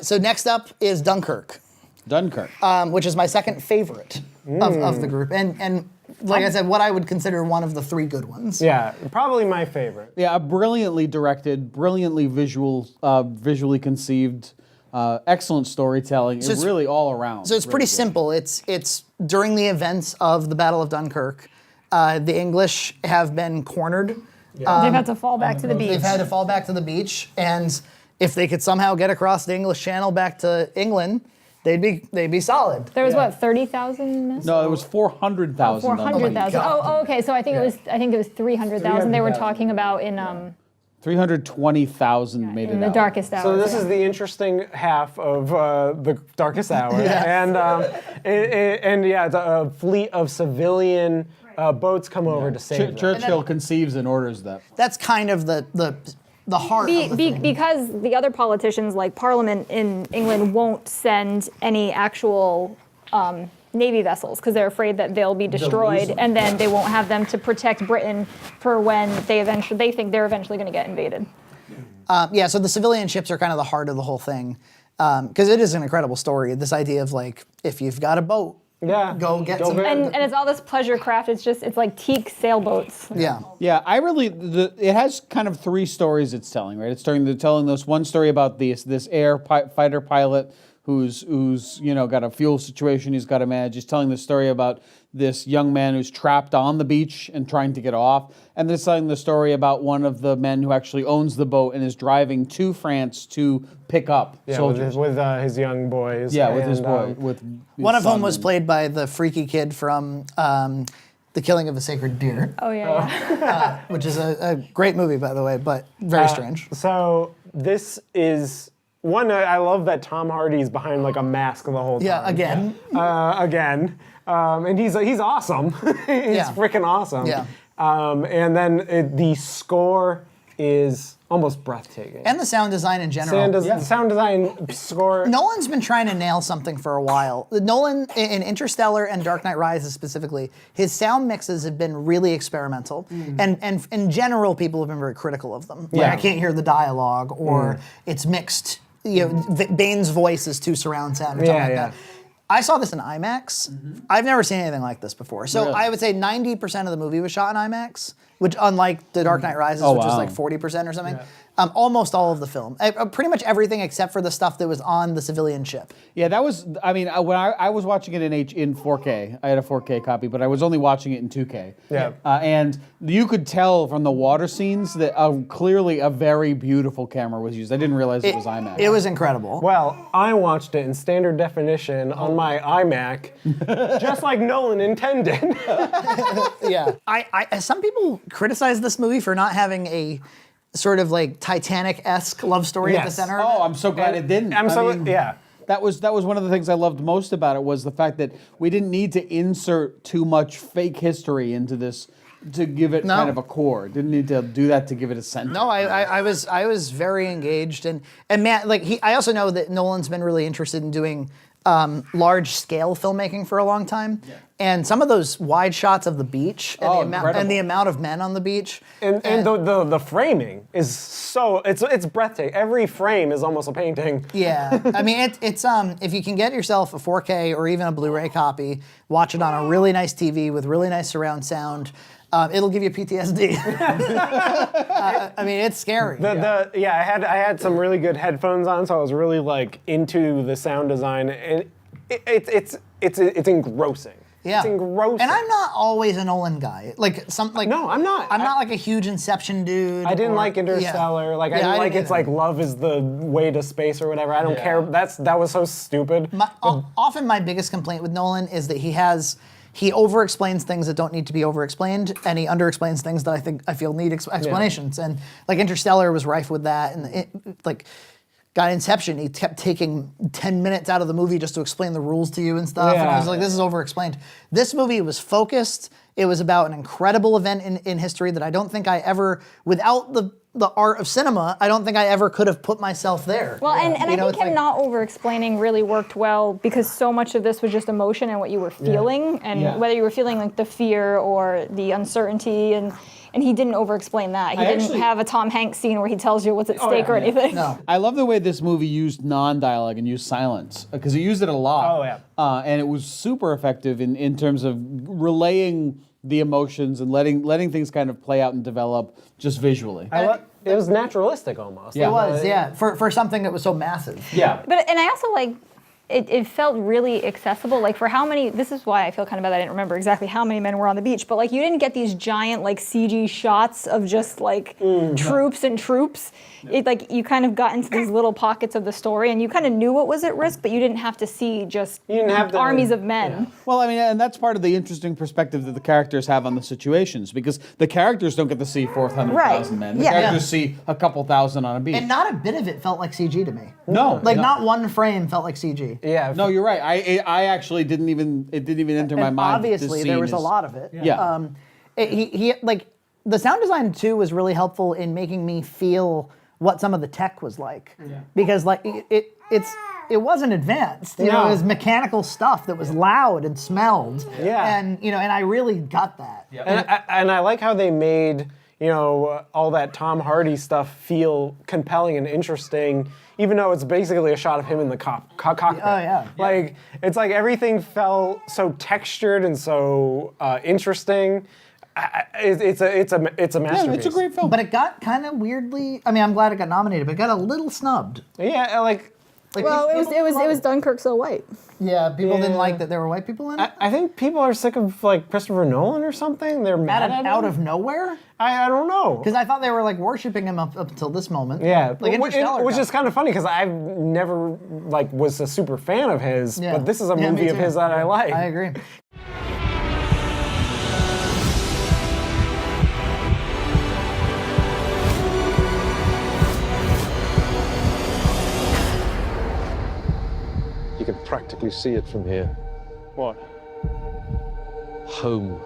So next up is Dunkirk. Dunkirk. Which is my second favorite of the group. And like I said, what I would consider one of the three good ones. Yeah, probably my favorite. Yeah, a brilliantly directed, brilliantly visually conceived, excellent storytelling. So it's really all around. So it's really pretty good. simple. It's during the events of the Battle of Dunkirk, the English have been cornered. They've had to fall back to the beach. They've had to fall back to the beach, and if they could somehow get across the English Channel back to England, they'd be solid. There was what, 30,000 missiles? No, it was 400,000. 400,000. God. Okay. So I think it was 300,000. They were talking about in 320,000 made it in the out. darkest hours. So this is the interesting half of the darkest hour, and it's a fleet of civilian boats come over to save them. Churchill conceives and orders them. That's kind of the heart of the thing. Because the other politicians, like Parliament in England, won't send any actual Navy vessels because they're afraid that they'll be destroyed, and then they won't have them to protect Britain for when they think they're eventually going to get invaded. So the civilian ships are kind of the heart of the whole thing, because it is an incredible story. This idea of like, if you've got a boat, go get some. And it's all this pleasure craft. It's like teak sailboats. Yeah. Yeah, it has kind of three stories it's telling, right? It's telling this one story about this fighter pilot who's got a fuel situation he's got to manage. He's telling the story about this young man who's trapped on the beach and trying to get off. And then it's telling the story about one of the men who actually owns the boat and is driving to France to pick up soldiers. with his young boys. Yeah, with and, his boy. With his One of son whom was and- played by the freaky kid from The Killing of a Sacred Deer, Oh yeah. which is a great movie, by the way, but very strange. So this is one. I love that Tom Hardy's behind like a mask the whole time. Yeah, again. Again. And he's awesome. He's freaking awesome. Yeah. And then the score is almost breathtaking. And the sound design in general. The sound design score. Nolan's been trying to nail something for a while. Nolan, in Interstellar and Dark Knight Rises specifically, his sound mixes have been really experimental. And in general, people have been very critical of them. Like, I can't hear the dialogue, or it's mixed. Bane's voice is too surround sound, or something like that. I saw this in IMAX. I've never seen anything like this before. So Really? I would say 90% of the movie was shot in IMAX, which unlike The Dark Knight Rises, which was like 40% or something, almost all of the film. Pretty much everything except for the stuff that was on the civilian ship. Yeah, that was. I mean, when I was watching it in 4K, I had a 4K copy, but I was only watching it in 2K. Yeah. And you could tell from the water scenes that clearly a very beautiful camera was used. I didn't realize it was IMAX. It was incredible. Well, I watched it in standard definition on my iMac, just like Nolan intended. Yeah. Some people criticize this movie for not having a sort of like Titanic-esque love story at the Yes. center of Oh, it. I'm so glad it didn't. Yeah. That was one of the things I loved most about it, was the fact that we didn't need to insert too much fake history into this to give it kind of a core. Didn't need to do that to give it a sentence. No, I was very engaged, and Matt, I also know that Nolan's been really interested in doing large scale filmmaking for a long time, and some of those wide shots of the beach and the amount of men on the beach, And the framing is so it's breathtaking. Every frame is almost a painting. Yeah, I mean it's if you can get yourself a 4K or even a Blu-ray copy, watch it on a really nice TV with really nice surround sound. It'll give you PTSD. I mean, it's scary. I had some really good headphones on, so I was really like into the sound design, and it's engrossing. Yeah. It's engrossing. And I'm not always a Nolan guy. No, I'm not. I'm not like a huge Inception dude. I didn't like Interstellar. I didn't like it's like love is the way to space or whatever. I don't care. That was so stupid. Often my biggest complaint with Nolan is that he over-explains things that don't need to be over-explained, and he under-explains things that I feel need explanations. And like Interstellar was rife with that, and got Inception, he kept taking 10 minutes out of the movie just to explain the rules to you and stuff. And I was like, this is over-explained. This movie was focused. It was about an incredible event in history that I don't think I ever, without the art of cinema, I don't think I ever could have put myself there. Well, and I think him not over-explaining really worked well, because so much of this was just emotion and what you were feeling, and whether you were feeling like the fear or the uncertainty, and And he didn't over-explain that. He didn't have a Tom Hanks scene where he tells you what's at stake or anything. No. I love the way this movie used non-dialogue and used silence, because it used it a lot. Oh, yeah. And it was super effective in terms of relaying the emotions and letting things kind of play out and develop just visually. It was naturalistic almost. Yeah. It was, yeah, for something that was so massive. Yeah. And I also like, it felt really accessible. Like for how many, this is why I feel kind of bad that I didn't remember exactly how many men were on the beach, but like you didn't get these giant like CG shots of just like troops and troops. It like you kind of got into these little pockets of the story and you kind of knew what was at risk, but you didn't have to see just armies of men. Yeah. Well, I mean, and that's part of the interesting perspective that the characters have on the situations, because the characters don't get to see 400,000 Right. men. The Yeah. characters see a couple thousand on a beach. And not a bit of it felt like CG to me. No. Like no. not one frame felt like CG. Yeah. No, you're right. I actually didn't even enter my And mind. obviously, there was a lot of it. Yeah. He like the sound design too was really helpful in making me feel what some of the tech was like, because like it wasn't advanced. You know, it was mechanical stuff that was loud and smelled. Yeah. And and I really got that. And I like how they made, all that Tom Hardy stuff feel compelling and interesting, even though it's basically a shot of him in the cockpit. Oh, yeah. Like, it's like everything felt so textured and so interesting. It's a masterpiece. Yeah, it's a great film. But it got kind of weirdly. I mean, I'm glad it got nominated, but it got a little snubbed. Yeah, like Well, it was Dunkirk so white. Yeah, people didn't Yeah. like that there were white people in it. I think people are sick of like Christopher Nolan or something. They're mad at him. Out of nowhere. I don't know. Because I thought they were like worshiping him up until this moment. Yeah, like Interstellar. which is kind of funny because I've never was a super fan of his, Yeah. but this is a Yeah, movie me of too. his that I like. I agree. You can practically see it from here. What? Home.